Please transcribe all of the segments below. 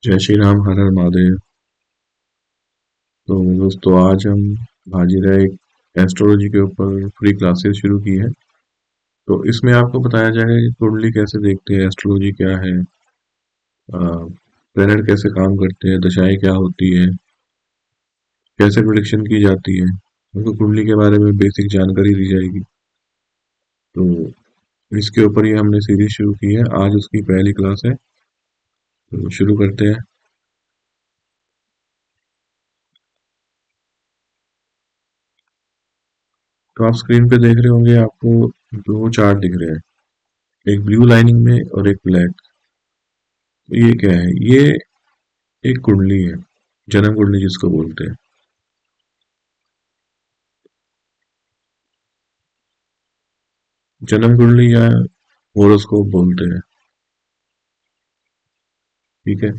जय श्री राम, हर हर महादेव। तो दोस्तों, आज हम हाजिर है एक एस्ट्रोलॉजी के ऊपर फ्री क्लासेस शुरू की है। तो इसमें आपको बताया जाएगा कि कुंडली कैसे देखते हैं, एस्ट्रोलॉजी क्या है, प्लेनेट कैसे काम करते हैं, दशाएं क्या होती है, कैसे प्रिडिक्शन की जाती है। हमको कुंडली के बारे में बेसिक जानकारी दी जाएगी। तो इसके ऊपर ही हमने सीरीज शुरू की है। आज उसकी पहली क्लास है, तो शुरू करते हैं। तो आप स्क्रीन पे देख रहे होंगे, आपको दो चार्ट दिख रहे हैं, एक ब्लू लाइनिंग में और एक ब्लैक। तो ये क्या है? ये एक कुंडली है, जन्म कुंडली जिसको बोलते हैं। जन्म कुंडली या होरोस्कोप बोलते हैं। ठीक है।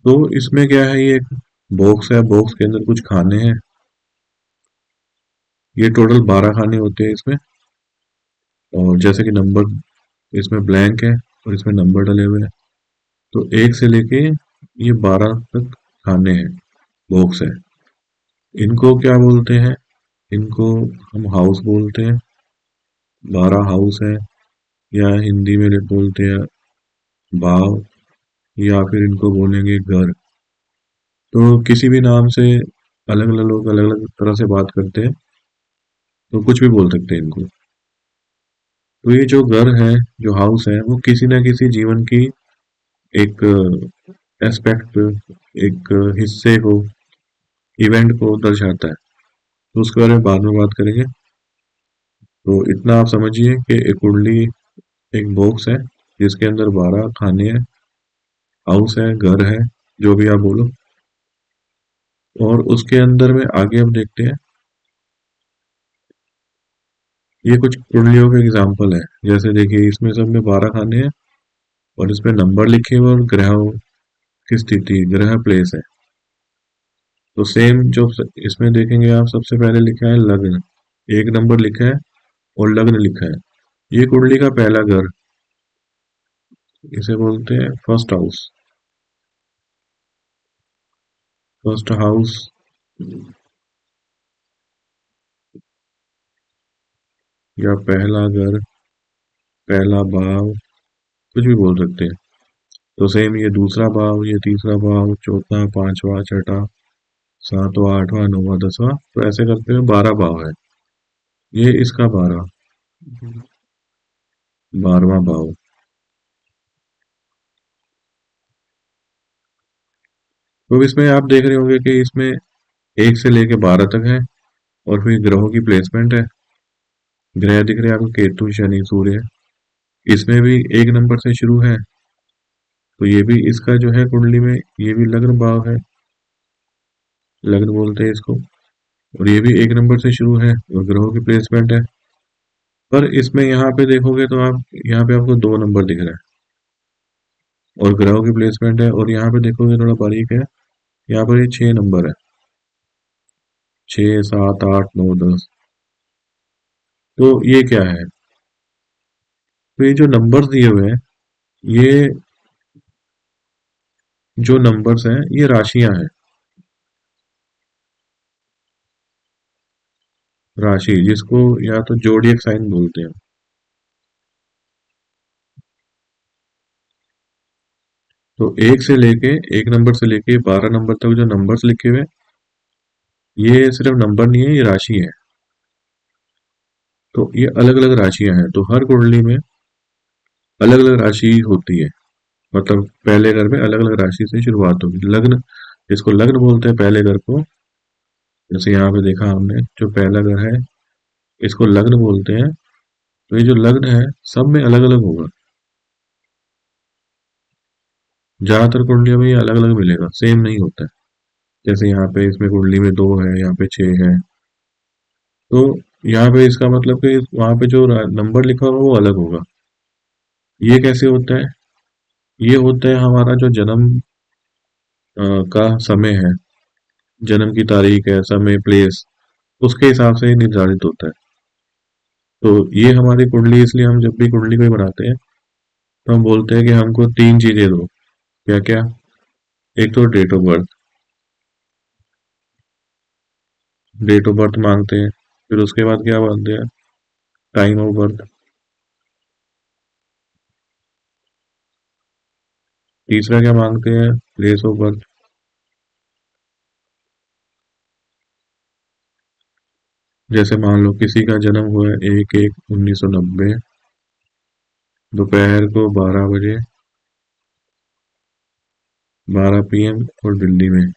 तो इसमें क्या है, ये एक बॉक्स है, बॉक्स के अंदर कुछ खाने हैं। ये टोटल 12 खाने होते हैं इसमें। और जैसे कि नंबर इसमें ब्लैंक है और इसमें नंबर डले हुए हैं। तो एक से लेके ये 12 तक खाने हैं, बॉक्स है। इनको क्या बोलते हैं? इनको हम हाउस बोलते हैं। 12 हाउस है, या हिंदी में बोलते हैं भाव, या फिर इनको बोलेंगे घर। तो किसी भी नाम से अलग अलग लोग अलग अलग तरह से बात करते हैं, तो कुछ भी बोल सकते हैं इनको। तो ये जो घर है, जो हाउस है, वो किसी ना किसी जीवन की एक एस्पेक्ट, एक हिस्से को, इवेंट को दर्शाता है। तो उसके बारे में बाद में बात करेंगे। तो इतना आप समझिए कि एक कुंडली एक बॉक्स है जिसके अंदर 12 खाने हैं, हाउस है, घर है, जो भी आप बोलो। और उसके अंदर में आगे हम देखते हैं, ये कुछ कुंडलियों के एग्जाम्पल है। जैसे देखिए, इसमें सब में 12 खाने हैं और इसमें नंबर लिखे हुए और ग्रहों की स्थिति, ग्रह प्लेस है। तो सेम जो इसमें देखेंगे आप, सबसे पहले लिखा है लग्न, एक नंबर लिखा है और लग्न लिखा है। ये कुंडली का पहला घर, इसे बोलते हैं फर्स्ट हाउस। फर्स्ट हाउस या पहला घर, पहला भाव, कुछ भी बोल सकते हैं। तो सेम ये दूसरा भाव, ये तीसरा भाव, चौथा, पांचवा, छठा, सातवां, आठवां, नौवां, दसवां, तो ऐसे करते हुए 12 भाव है। ये इसका 12वां भाव। तो इसमें आप देख रहे होंगे कि इसमें एक से लेके 12 तक है। और फिर ग्रहों की प्लेसमेंट है। ग्रह दिख रहे हैं आपको, केतु, शनि, सूर्य। इसमें भी एक नंबर से शुरू है। तो ये भी इसका जो है कुंडली में, ये भी लग्न भाव है, लग्न बोलते हैं इसको। और ये भी एक नंबर से शुरू है और ग्रहों की प्लेसमेंट है। पर इसमें यहाँ पे देखोगे तो आप, यहाँ पे आपको 2 नंबर दिख रहा है और ग्रहों की प्लेसमेंट है। और यहाँ पे देखोगे, थोड़ा बारीक है, यहाँ पर ये 6 नंबर है, 6, 7, 8, 9, 10। तो ये क्या है? तो ये जो नंबर दिए हुए हैं, ये जो नंबर्स हैं, ये राशियां हैं। राशि जिसको या तो जोडियक साइन बोलते हैं। तो एक नंबर से लेके 12 नंबर तक जो नंबर्स लिखे हुए हैं, ये सिर्फ नंबर नहीं है, ये राशि है। तो ये अलग अलग राशियां हैं। तो हर कुंडली में अलग अलग राशि होती है। मतलब पहले घर में अलग अलग राशि से शुरुआत होगी। लग्न, जिसको लग्न बोलते हैं पहले घर को, जैसे यहाँ पे देखा हमने, जो पहला घर है, इसको लग्न बोलते हैं। तो ये जो लग्न है, सब में अलग अलग होगा। ज्यादातर कुंडलियों में ये अलग अलग मिलेगा, सेम नहीं होता है। जैसे यहाँ पे इसमें कुंडली में 2 है, यहाँ पे 6 है। तो यहाँ पे इसका मतलब कि वहां पे जो नंबर लिखा होगा वो अलग होगा। ये कैसे होता है? ये होता है हमारा जो जन्म का समय है, जन्म की तारीख है, समय, प्लेस, उसके हिसाब से ही निर्धारित होता है। तो ये हमारी कुंडली, इसलिए हम जब भी कुंडली कोई बनाते हैं, तो हम बोलते हैं कि हमको 3 चीजें दो। क्या क्या? एक तो date of birth, date of birth मांगते हैं। फिर उसके बाद क्या मांगते हैं? Time of birth. तीसरा क्या मांगते हैं? Place of birth. जैसे मान लो किसी का जन्म हुआ है 1/1/1990, दोपहर को 12 बजे, 12 PM और दिल्ली में।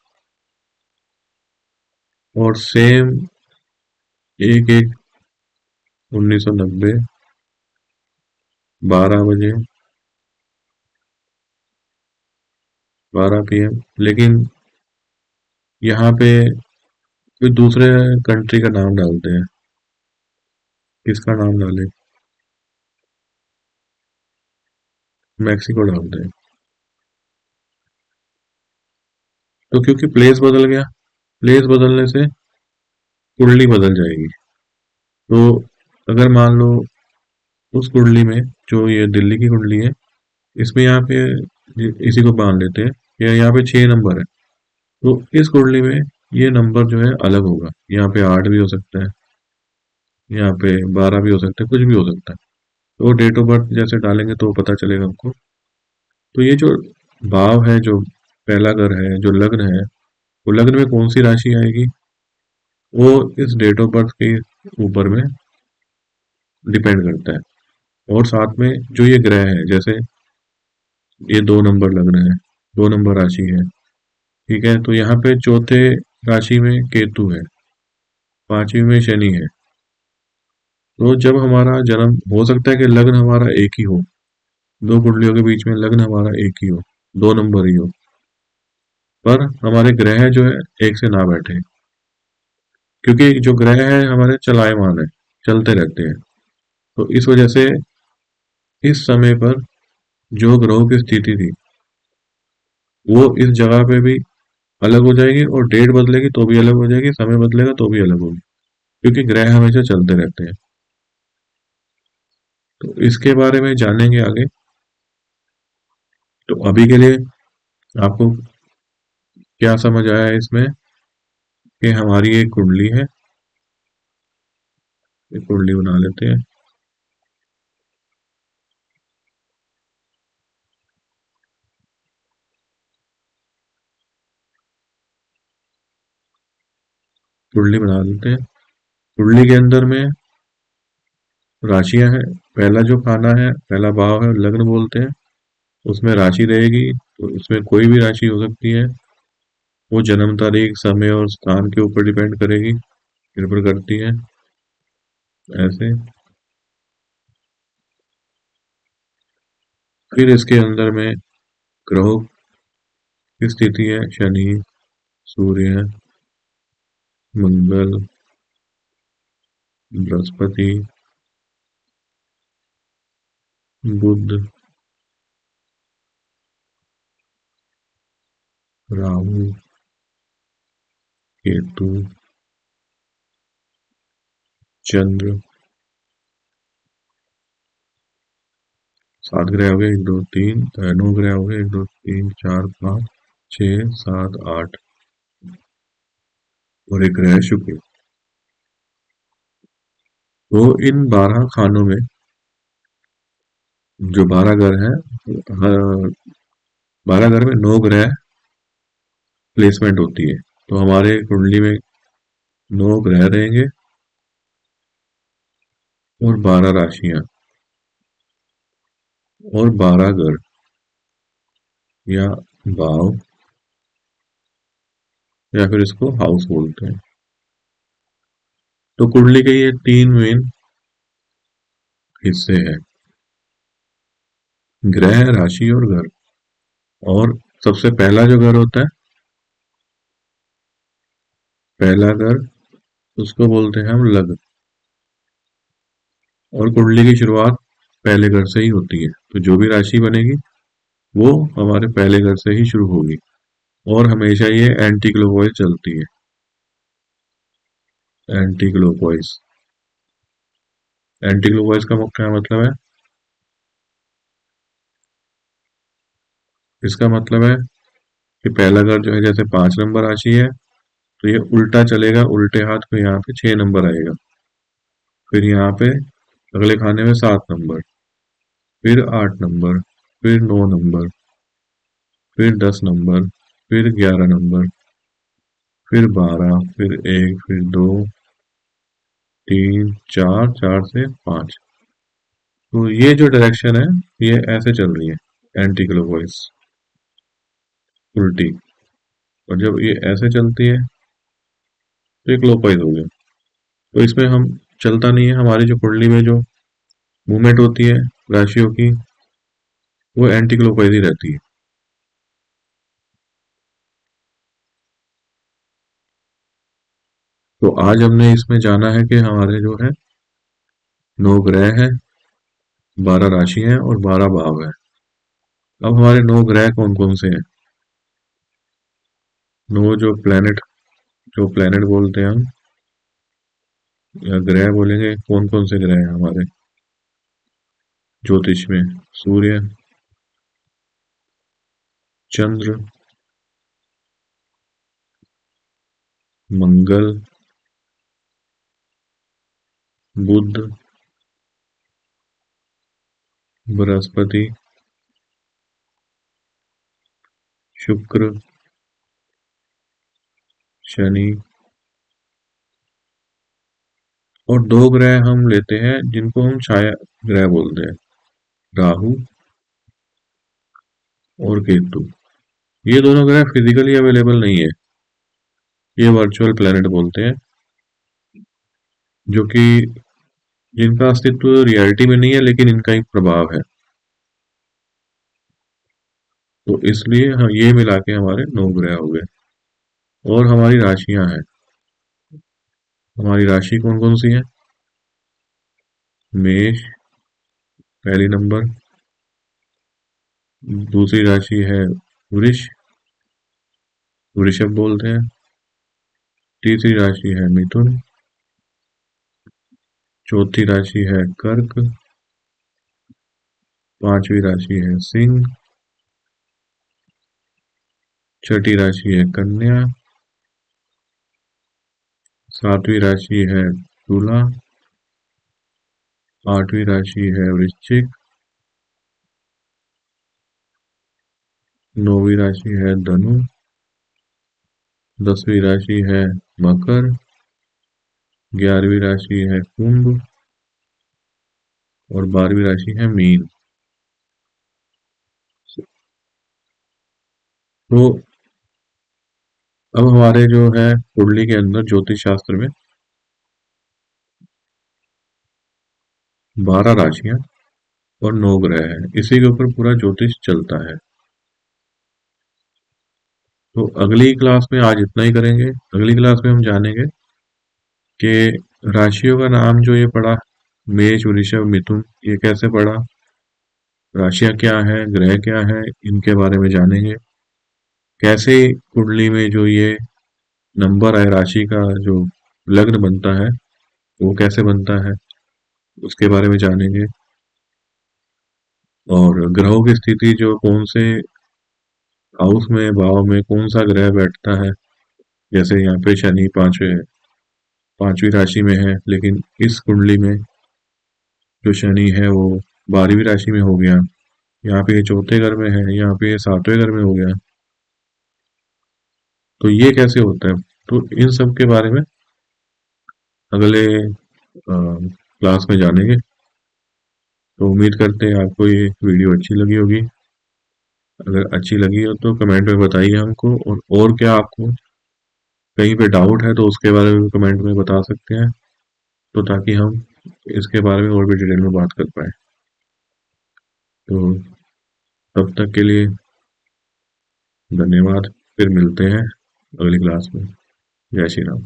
और सेम 1/1/1990, 12 बजे, 12 PM, लेकिन यहाँ पे कोई दूसरे कंट्री का नाम डालते हैं। किसका नाम डाले? मैक्सिको डालते हैं। तो क्योंकि प्लेस बदल गया, प्लेस बदलने से कुंडली बदल जाएगी। तो अगर मान लो उस कुंडली में, जो ये दिल्ली की कुंडली है, इसमें यहाँ पे इसी को मान लेते हैं, या यहाँ पे 6 नंबर है, तो इस कुंडली में ये नंबर जो है अलग होगा। यहाँ पे 8 भी हो सकता है, यहाँ पे 12 भी हो सकता है, कुछ भी हो सकता है। तो डेट ऑफ बर्थ जैसे डालेंगे तो पता चलेगा हमको। तो ये जो भाव है, जो पहला घर है, जो लग्न है, वो लग्न में कौन सी राशि आएगी, वो इस डेट ऑफ बर्थ के ऊपर में डिपेंड करता है। और साथ में जो ये ग्रह है, जैसे ये 2 नंबर लग्न है, 2 नंबर राशि है, ठीक है, तो यहाँ पे चौथे राशि में केतु है, 5वीं में शनि है। तो जब हमारा जन्म, हो सकता है कि लग्न हमारा एक ही हो, दो कुंडलियों के बीच में लग्न हमारा एक ही हो, 2 नंबर ही हो, पर हमारे ग्रह जो है एक से ना बैठे। क्योंकि जो ग्रह है हमारे चलायमान है, चलते रहते हैं। तो इस वजह से इस समय पर जो ग्रहों की स्थिति थी, वो इस जगह पे भी अलग हो जाएगी, और डेट बदलेगी तो भी अलग हो जाएगी, समय बदलेगा तो भी अलग होगी। क्योंकि ग्रह हमेशा चलते रहते हैं। तो इसके बारे में जानेंगे आगे। तो अभी के लिए आपको क्या समझ आया इसमें, कि हमारी एक कुंडली है, एक कुंडली बना लेते हैं। कुंडली बना लेते हैं। कुंडली के अंदर में राशियां हैं। पहला जो खाना है, पहला भाव है, लग्न बोलते हैं। उसमें राशि रहेगी, तो इसमें कोई भी राशि हो सकती है। वो जन्म तारीख, समय और स्थान के ऊपर डिपेंड करेगी, निर्भर करती है। ऐसे फिर इसके अंदर में ग्रहों की स्थिति है, शनि, सूर्य, मंगल, बृहस्पति, बुध, राहु, केतु, चंद्र। 7 ग्रह हो गए, 1 2 3, 9 ग्रह हो गए, 1 2 3 4 5 6 7 8। और एक ग्रह है शुक्र। तो इन 12 खानों में, जो 12 घर हैं, 12 घर में 9 ग्रह प्लेसमेंट होती है। तो हमारे कुंडली में 9 ग्रह रहेंगे, और 12 राशियां, और 12 घर, या भाव, या फिर इसको हाउस बोलते हैं। तो कुंडली के ये 3 मेन हिस्से हैं: ग्रह, राशि और घर। और सबसे पहला जो घर होता है, पहला घर, उसको बोलते हैं हम लग्न। और कुंडली की शुरुआत पहले घर से ही होती है। तो जो भी राशि बनेगी, वो हमारे पहले घर से ही शुरू होगी। और हमेशा ये एंटी क्लॉकवाइज चलती है। Anti clockwise. एंटी क्लॉकवाइज का क्या मतलब है? इसका मतलब है कि पहला घर जो है जैसे 5 नंबर राशि है, तो ये उल्टा चलेगा, उल्टे हाथ पे यहाँ पे 6 नंबर आएगा। फिर यहाँ पे अगले खाने में 7 नंबर, फिर 8 नंबर, फिर 9 नंबर, फिर 10 नंबर, फिर 11 नंबर, फिर 12, फिर 1, फिर 2, 3, 4, 4 से 5। तो ये जो डायरेक्शन है ये ऐसे चल रही है, एंटी क्लॉकवाइज, उल्टी। और जब ये ऐसे चलती है तो ये क्लॉकवाइज हो गया। तो इसमें हम चलता नहीं है, हमारी जो कुंडली में जो मूवमेंट होती है राशियों की, वो एंटी क्लॉकवाइज ही रहती है। तो आज हमने इसमें जाना है कि हमारे जो है 9 ग्रह हैं, 12 राशि हैं और 12 भाव हैं। अब हमारे 9 ग्रह कौन कौन से हैं? नौ जो प्लेनेट बोलते हैं हम, या ग्रह बोलेंगे, कौन कौन से ग्रह हैं हमारे ज्योतिष में? सूर्य, चंद्र, मंगल, बुध, बृहस्पति, शुक्र, शनि। और 2 ग्रह हम लेते हैं जिनको हम छाया ग्रह बोलते हैं, राहु और केतु। ये दोनों ग्रह फिजिकली अवेलेबल नहीं है, ये वर्चुअल प्लेनेट बोलते हैं, जो कि जिनका अस्तित्व रियलिटी में नहीं है लेकिन इनका एक प्रभाव है। तो इसलिए ये मिला के हमारे 9 ग्रह हो गए। और हमारी राशियां हैं, हमारी राशि कौन कौन सी है? मेष पहली नंबर, दूसरी राशि है वृष, वृषभ बोलते हैं, तीसरी राशि है मिथुन, चौथी राशि है कर्क, पांचवी राशि है सिंह, छठी राशि है कन्या, सातवीं राशि है तुला, आठवीं राशि है वृश्चिक, नौवीं राशि है धनु, 10वीं राशि है मकर, 11वीं राशि है कुंभ और 12वीं राशि है मीन। तो अब हमारे जो है कुंडली के अंदर ज्योतिष शास्त्र में 12 राशियां और 9 ग्रह हैं, इसी के ऊपर पूरा ज्योतिष चलता है। तो अगली क्लास में आज इतना ही करेंगे। अगली क्लास में हम जानेंगे कि राशियों का नाम जो ये पड़ा, मेष वृषभ मिथुन, ये कैसे पड़ा, राशियां क्या है, ग्रह क्या है, इनके बारे में जानेंगे। कैसे कुंडली में जो ये नंबर है राशि का, जो लग्न बनता है वो कैसे बनता है, उसके बारे में जानेंगे। और ग्रहों की स्थिति जो कौन से हाउस में, भाव में कौन सा ग्रह बैठता है, जैसे यहाँ पे शनि पांचवी राशि में है, लेकिन इस कुंडली में जो शनि है वो 12वीं राशि में हो गया, यहाँ पे ये चौथे घर में है, यहाँ पे ये 7वें घर में हो गया। तो ये कैसे होता है? तो इन सब के बारे में अगले क्लास में जानेंगे। तो उम्मीद करते हैं आपको ये वीडियो अच्छी लगी होगी। अगर अच्छी लगी हो तो कमेंट में बताइए हमको, और क्या आपको कहीं पे डाउट है तो उसके बारे में कमेंट में बता सकते हैं, तो ताकि हम इसके बारे में और भी डिटेल में बात कर पाए। तो तब तक के लिए धन्यवाद, फिर मिलते हैं अगली क्लास में। जय श्री राम।